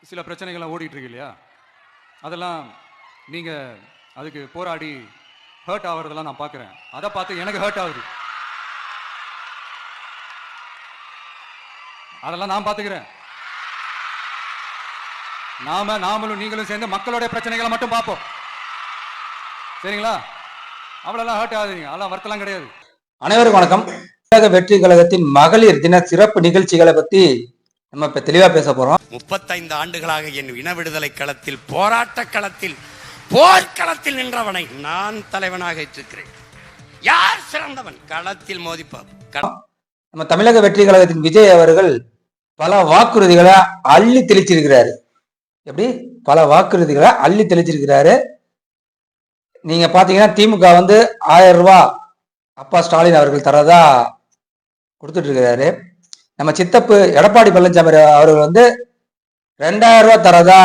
சில பிரச்சனைகள்லாம் ஓடிட்டு இருக்கு இல்லையா, அதெல்லாம் நீங்க அதுக்கு போராடி ஹர்ட் ஆகுறதெல்லாம் நான் பார்க்குறேன். அதை பார்த்து எனக்கு ஹர்ட் ஆகுது. அதெல்லாம் நான் பார்த்துக்கிறேன். நாமளும் நீங்களும் சேர்ந்து மக்களுடைய பிரச்சனைகளை மட்டும் பார்ப்போம். சரிங்களா? அவ்வளோலாம் ஹர்ட் ஆகுதுங்க, அதெல்லாம் வருத்தலாம் கிடையாது. அனைவருக்கும் வணக்கம். வெற்றி கழகத்தின் மகளிர் தின சிறப்பு நிகழ்ச்சிகளை பத்தி நம்ம இப்ப தெளிவா பேச போறோம். 35 ஆண்டுகளாக என் இன விடுதலை களத்தில், போராட்ட களத்தில், போர்க்களத்தில் நின்றவனை நான் தலைவனாக ஏற்றிருக்கிறேன். யார் சிறந்தவன்? களத்தில் மோதிப்பார். நம்ம தமிழக வெற்றி கழகத்தின் விஜய் அவர்கள் பல வாக்குறுதிகளை அள்ளி தெளிச்சிருக்கிறாரு. எப்படி பல வாக்குறுதிகளை அள்ளி தெளிச்சிருக்கிறாரு. நீங்க பாத்தீங்கன்னா திமுக 1000 ரூபாய் அப்பா ஸ்டாலின் அவர்கள் தரதா கொடுத்துட்டு இருக்கிறாரு. நம்ம சித்தப்பு எடப்பாடி பழனிசாமி அவர்கள் 2000 ரூபாய் தரதா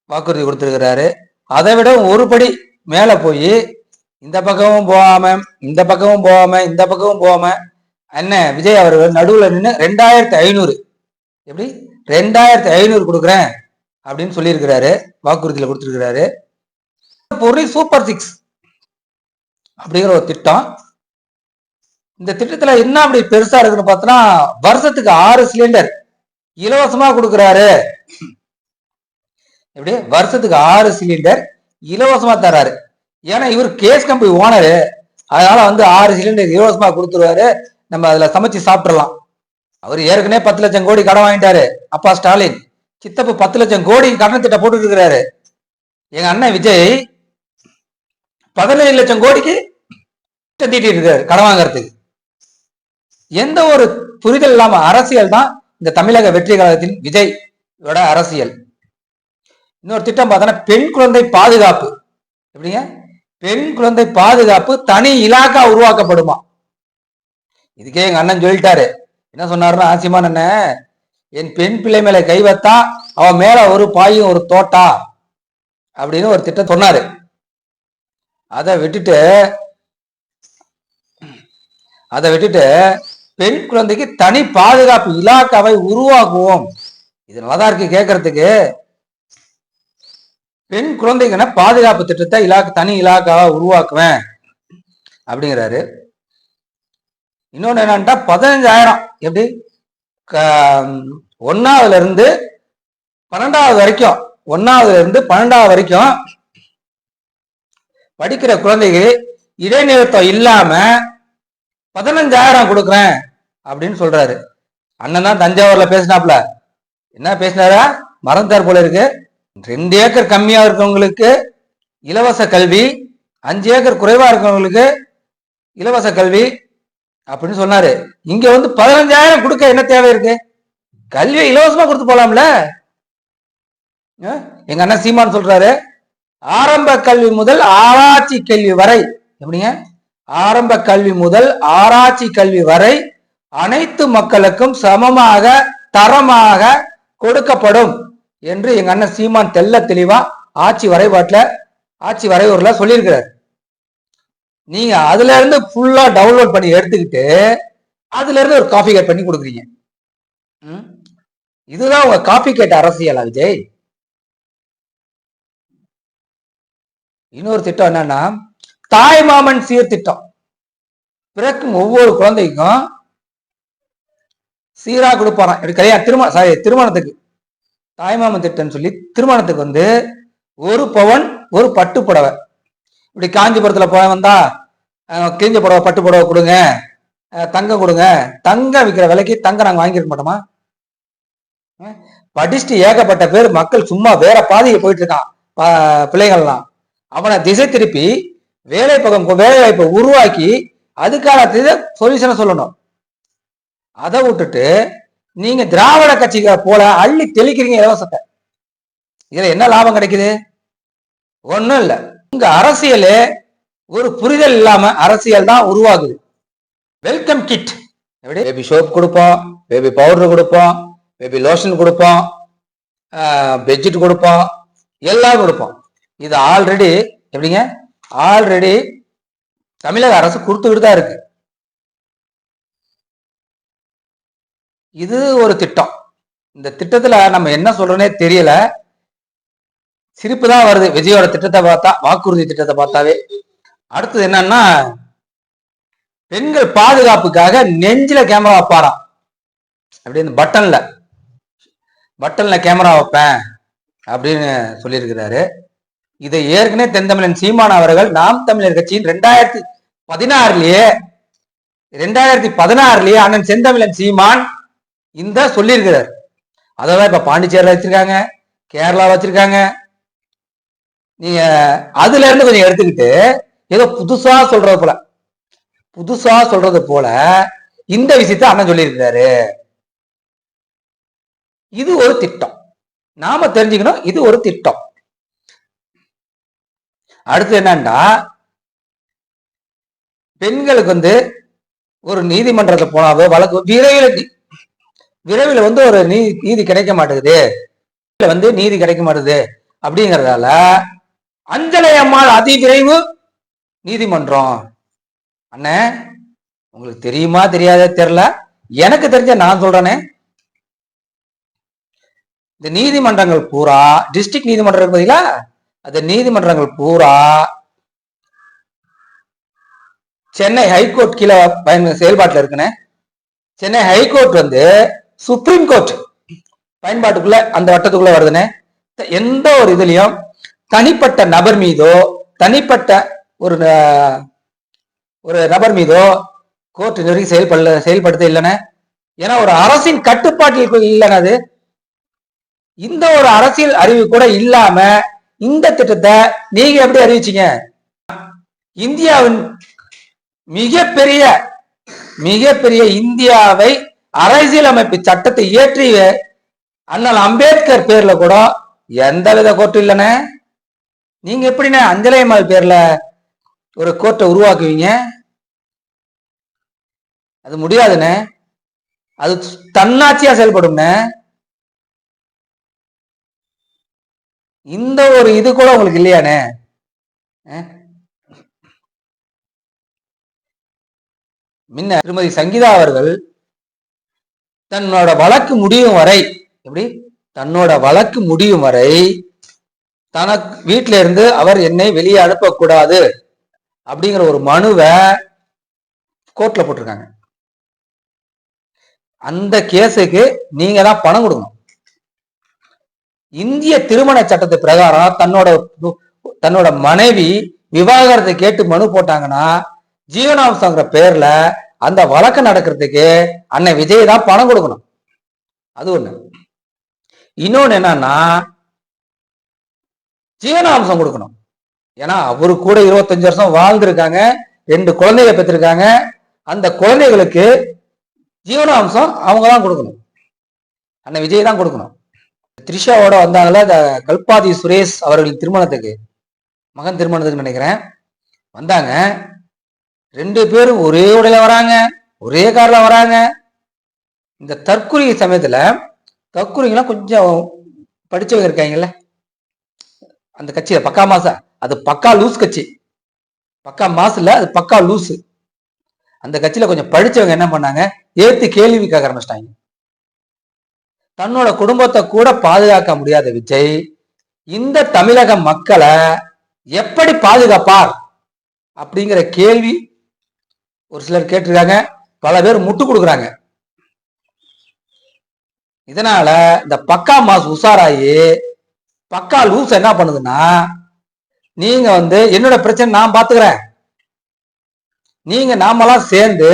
வாக்குறுதி கொடுத்திருக்கிறாரு. அதை விட ஒரு படி மேல போய் இந்த பக்கமும் போகாம இந்த பக்கமும் போகாம இந்த பக்கமும் போகாம அண்ணன் விஜய் அவர்கள் நடுவில் நின்று 2500 எப்படி 2500 கொடுக்குறேன் அப்படின்னு சொல்லியிருக்கிறாரு. வாக்குறுதியில கொடுத்துருக்கிறாரு. பொருள் சூப்பர் 6 அப்படிங்கிற ஒரு திட்டம். இந்த திட்டத்துல என்ன அப்படி பெருசா இருக்குன்னு பார்த்தோன்னா, வருஷத்துக்கு 6 சிலிண்டர் இலவசமா கொடுக்குறாரு. எப்படி வருஷத்துக்கு 6 சிலிண்டர் இலவசமா தர்றாரு. ஏன்னா இவர் கேஸ் கம்பெனி ஓனரு, அதனால 6 சிலிண்டர் இலவசமா கொடுத்துருவாரு. நம்ம அதுல சமைச்சு சாப்பிடலாம். அவர் ஏற்கனவே 10 லட்சம் கோடி கடன் வாங்கிட்டாரு அப்பா ஸ்டாலின். சித்தப்பு 10 லட்சம் கோடி கடன் திட்டம் போட்டு இருக்கிறாரு. எங்க அண்ணன் விஜய் 17 லட்சம் கோடிக்கு தீட்டி இருக்காரு கடன் வாங்கறதுக்கு. எந்த ஒரு புரிதல் இல்லாம அரசியல் தான் இந்த தமிழக வெற்றி கழகத்தின் விஜயோட அரசியல். இன்னொரு திட்டம் பார்த்தோன்னா பெண் குழந்தை பாதுகாப்பு. எப்படிங்க பெண் குழந்தை பாதுகாப்பு தனி இலாக்கா உருவாக்கப்படுமா? இதுக்கே எங்க அண்ணன் சொல்லிட்டாரு. என்ன சொன்னாருன்னா, ஆசிமான் அண்ணன், என் பெண் பிள்ளை மேல கை வைத்தா அவன் மேல ஒரு பாயும் ஒரு தோட்டா அப்படின்னு ஒரு திட்டம் சொன்னாரு. அதை விட்டுட்டு பெண் குழந்தைக்கு தனி பாதுகாப்பு இலாக்காவை உருவாக்குவோம். இது நல்லாதான் இருக்கு கேட்கறதுக்கு. பெண் குழந்தைக்கான பாதுகாப்பு திட்டத்தை தனி இலாக்காவை உருவாக்குவேன் அப்படிங்கிறாரு. இன்னொன்னு என்னன்னா 15,000 எப்படி 1ஆவதுல இருந்து 12வது வரைக்கும் 1ஆவதுல இருந்து 12வது வரைக்கும் படிக்கிற குழந்தைக்கு இடைநிறுத்தம் இல்லாம 15,000 கொடுக்குறேன் அப்படின்னு சொல்றாரு. அண்ணன் தான் தஞ்சாவூர்ல பேசினாப்ல. என்ன பேசினாரா மறந்தார் போல இருக்கு. 2 ஏக்கர் கம்மியா இருக்கவங்களுக்கு இலவச கல்வி, 5 ஏக்கர் குறைவா இருக்கவங்களுக்கு இலவச கல்வி அப்படின்னு சொன்னாரு. இங்க 15,000 கொடுக்க என்ன தேவை இருக்கு? கல்வியை இலவசமா கொடுத்து போலாம்ல. எங்க அண்ணன் சீமான் சொல்றாரு, ஆரம்ப கல்வி முதல் ஆராய்ச்சி கல்வி வரை, எப்படிங்க ஆரம்ப கல்வி முதல் ஆராய்ச்சி கல்வி வரை அனைத்து மக்களுக்கும் சமமாக தரமாக கொடுக்கப்படும் என்று எங்க அண்ணன் சீமான் தெல்ல தெளிவா ஆட்சி வரைவுல சொல்லியிருக்கிறார். நீங்க அதுல இருந்து ஃபுல்லா டவுன்லோட் பண்ணி எடுத்துக்கிட்டு அதுல இருந்து ஒரு காப்பி கேட் பண்ணி கொடுக்குறீங்க. இதுதான் உங்க காப்பி கேட்ட அரசியலா விஜய்? இன்னொரு திட்டம் என்னன்னா தாய் மாமன் சீர்திட்டம். பிறக்கும் ஒவ்வொரு குழந்தைக்கும் சீரா கொடுப்பாராம். திருமணத்துக்கு தாய்மாமன் திட்டம் சொல்லி திருமணத்துக்கு 1 பவன் 1 பட்டு புடவை. இப்படி காஞ்சிபுரத்துல வந்தா கிழிஞ்ச புடவை பட்டு புடவை கொடுங்க, தங்கம் கொடுங்க. தங்கம் விற்கிற விலைக்கு தங்கம் நாங்க வாங்கிருக்க மாட்டோமா? படிச்சுட்டு ஏகப்பட்ட பேர் மக்கள் சும்மா வேற பாதைக்கு போயிட்டு இருக்கான். பிள்ளைகள்லாம் அவனை திசை திருப்பி வேலை வாய்ப்பை உருவாக்கி அதுக்கான சொல்யூஷனை சொல்லணும். அதை விட்டுட்டு நீங்க திராவிட கட்சிகளை போல அள்ளி தெளிக்கிறீங்க இலவசத்தை. இதுல என்ன லாபம் கிடைக்குது? ஒண்ணும் இல்ல. உங்க அரசியலே ஒரு புரிதல் இல்லாம அரசியல் தான் உருவாகுது. வெல்கம் கிட், எப்படி பேபி சோப் கொடுப்போம், பேபி பவுடர் கொடுப்போம், பேபி லோஷன் கொடுப்போம், பெட்ஷீட் கொடுப்போம், எல்லாம் கொடுப்போம். இது ஆல்ரெடி தமிழக அரசு கொடுத்துக்கிட்டு தான் இருக்கு. இது ஒரு திட்டம். இந்த திட்டத்துல நம்ம என்ன சொல்றோன்னே தெரியல. சிரிப்பு தான் வருது விஜயோட திட்டத்தை பார்த்தா, வாக்குறுதி திட்டத்தை பார்த்தாவே. அடுத்தது என்னன்னா, பெண்கள் பாதுகாப்புக்காக நெஞ்சில கேமரா வைப்பாராம். அப்படி இந்த பட்டன்ல கேமரா வைப்பேன் அப்படின்னு சொல்லியிருக்கிறாரு. இதை ஏற்கனவே தென்தமிழன் சீமான் அவர்கள் நாம் தமிழர் கட்சியின் 2016 அண்ணன் செந்தமிழன் சீமான் இந்த சொல்லியிருக்கிறார். அதான் இப்ப பாண்டிச்சேரியில வச்சிருக்காங்க, கேரளா வச்சிருக்காங்க. நீங்க அதுல இருந்து கொஞ்சம் எடுத்துக்கிட்டு ஏதோ புதுசா சொல்றது போல இந்த விஷயத்த அண்ணன் சொல்லியிருக்கிறாரு. இது ஒரு திட்டம், நாம தெரிஞ்சுக்கணும். இது ஒரு திட்டம். அடுத்து என்னன்னா, பெண்களுக்கு ஒரு நீதிமன்றத்தை போனாவோ வழக்கு விரைவில் ஒரு நீதி கிடைக்க மாட்டேங்குது, நீதி கிடைக்க மாட்டேங்குது அப்படிங்கறதால அஞ்சலை அம்மாள் அதிவிரைவு நீதிமன்றம். அண்ணே, உங்களுக்கு தெரியுமா தெரியாத தெரியல, எனக்கு தெரிஞ்ச நான் சொல்றேனே. இந்த நீதிமன்றங்கள் பூரா டிஸ்ட்ரிக்ட் நீதிமன்றம் இருக்கு பாத்தீங்களா, அந்த நீதிமன்றங்கள் பூரா சென்னை ஹைகோர்ட் கீழே செயல்பாட்டுல இருக்குன்னு. சென்னை ஹைகோர்ட் சுப்ரீம் கோர்ட் பயன்பாட்டுக்குள்ள அந்த வட்டத்துக்குள்ள வருதுன்னு. எந்த ஒரு இதுலயும் தனிப்பட்ட நபர் மீதோ தனிப்பட்ட ஒரு நபர் மீதோ கோர்ட் நெருங்கி செயல்படுத்த இல்லைன்னு. ஏன்னா ஒரு அரசின் கட்டுப்பாட்டில் இல்லைன்னு. அது இந்த ஒரு அரசியல் அறிவு கூட இல்லாம இந்த திட்டத்தை நீங்க எப்படி அறிவிச்சீங்க? இந்தியாவின் மிகப்பெரிய இந்தியாவை அரசியலமைப்பு சட்டத்தை இயற்றிய அண்ணல் அம்பேத்கர் பேர்ல கூட எந்தவித கோர்ட்டு இல்லைன்னு. நீங்க எப்படின்னா அஞ்சலை அம்மாள் பேர்ல ஒரு கோர்ட்டை உருவாக்குவீங்க? அது முடியாதுன்னு. அது தன்னாட்சியா செயல்படும். இந்த ஒரு இது கூட உங்களுக்கு இல்லையானே? முன்ன திருமதி சங்கீதா அவர்கள் தன்னோட வழக்கு முடியும் வரை தனக்கு வீட்டில இருந்து அவர் என்னை வெளியே அனுப்பக்கூடாது அப்படிங்கிற ஒரு மனுவை கோர்ட்ல போட்டிருக்காங்க. அந்த கேஸுக்கு நீங்க தான் பணம் கொடுக்கணும். இந்திய திருமண சட்டத்து பிரகாரம் தன்னோட மனைவி விவாகரத்தை கேட்டு மனு போட்டாங்கன்னா ஜீவனாம்சங்கிற பேர்ல அந்த வழக்கு நடக்கிறதுக்கு அண்ணன் விஜய் தான் பணம் கொடுக்கணும். அது ஒண்ணு. இன்னொன்னு என்னன்னா, ஜீவனாம்சம் கொடுக்கணும். ஏன்னா அவரு கூட 25 வருஷம் வாழ்ந்திருக்காங்க, 2 குழந்தைகளை பெற்றிருக்காங்க. அந்த குழந்தைகளுக்கு ஜீவனாம்சம் அவங்க தான் கொடுக்கணும், அண்ணன் விஜய் தான் கொடுக்கணும். த்ரிஷாவோட வந்தாங்கல்ல இந்த கல்பாதி சுரேஷ் அவர்களின் மகன் திருமணத்துக்கு நினைக்கிறேன், வந்தாங்க. 2 பேரும் ஒரே உடையில வராங்க, ஒரே கார்ல வராங்க. இந்த தற்குறி சமயத்துல தற்குறிங்கெல்லாம் கொஞ்சம் படிச்சவங்க இருக்காங்கல்ல அந்த கட்சியில, பக்கா மாசா, அது பக்கா லூஸ் கட்சி. பக்கா மாசு இல்ல, அது பக்கா லூசு. அந்த கட்சியில கொஞ்சம் படிச்சவங்க என்ன பண்ணாங்க, ஏத்து கேள்வி கேட்க ஆரம்பிச்சிட்டாங்க. தன்னோட குடும்பத்தை கூட பாதுகாக்க முடியாத விஜய் இந்த தமிழக மக்களை எப்படி பாதுகாப்பார் அப்படிங்கிற கேள்வி ஒரு சிலர் கேட்டிருக்காங்க, பல பேர் முட்டு கொடுக்குறாங்க. இதனால இந்த பக்கா மாசு உஷாராயி பக்கா லூஸ் என்ன பண்ணுதுன்னா, நீங்க என்னோட பிரச்சனை நான் பாத்துக்கிறேன், நீங்க நாமெல்லாம் சேர்ந்து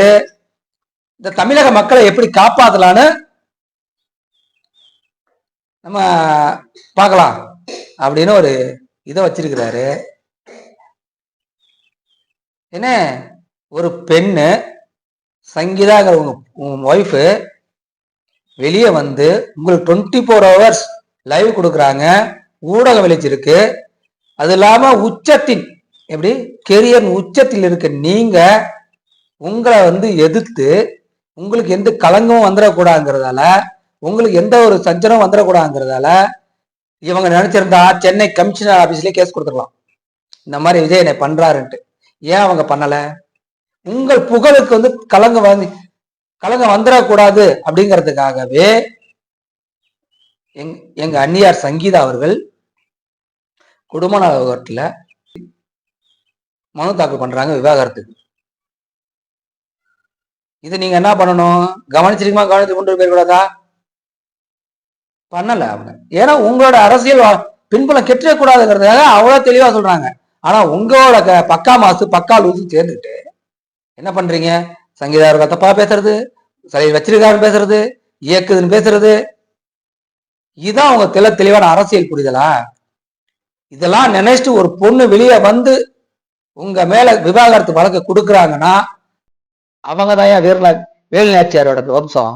இந்த தமிழக மக்களை எப்படி காப்பாத்தலான்னு நம்ம பார்க்கலாம் அப்படின்னு ஒரு இதை வச்சிருக்கிறாரு. என்ன, ஒரு பெண்ணு சங்கீதாங்கிற உங்க ஒய்ஃபு வெளியே உங்களுக்கு 24 hours லைவ் கொடுக்குறாங்க, ஊடக வெளிச்சிருக்கு. அது இல்லாம உச்சத்தின் எப்படி கெரியர் உச்சத்தில் இருக்க நீங்க உங்களை எதிர்த்து உங்களுக்கு எந்த களங்கமும் வந்துடக்கூடாதுங்கிறதால, உங்களுக்கு எந்த ஒரு சஞ்சனம் வந்துடக்கூடாதுங்கிறதால இவங்க நினைச்சிருந்தா சென்னை கமிஷனர் ஆபீஸ்லயே கேஸ் கொடுத்துடலாம், இந்த மாதிரி விஜய் என்னை பண்றாருன்ட்டு. ஏன் அவங்க பண்ணல? உங்கள் புகழுக்கு களங்கம் வந்துடக்கூடாது அப்படிங்கிறதுக்காகவே எங்க அன்னியார் சங்கீதா அவர்கள் குடும்ப நல விவகாரத்துல மனு தாக்கல் பண்றாங்க விவாகரத்துக்கு. இது நீங்க என்ன பண்ணணும்? கவனிச்சிருக்குமா? கவனித்து கொண்டு போயிடக்கூடாதா? பண்ணல அவங்க. ஏன்னா உங்களோட அரசியல் பின்புலம் கெட்டக்கூடாதுங்கிறதுக்காக அவ்வளவு தெளிவா சொல்றாங்க. ஆனா உங்களோட பக்கா மாசு பக்கா லூசு சேர்ந்துட்டு என்ன பண்றீங்க? சங்கீதா அவர்கள் தப்பா பேசுறது, சிலையில் வச்சிருக்காருன்னு பேசுறது, இயக்குதுன்னு பேசுறது, இதுதான் அவங்க தெளிவான அரசியல் புரிதலா? இதெல்லாம் நினைச்சிட்டு ஒரு பொண்ணு வெளியே வந்து உங்க மேல விவாகரத்து வழக்கு கொடுக்குறாங்கன்னா அவங்க தான் வேலுநாச்சியாரோட வம்சம்.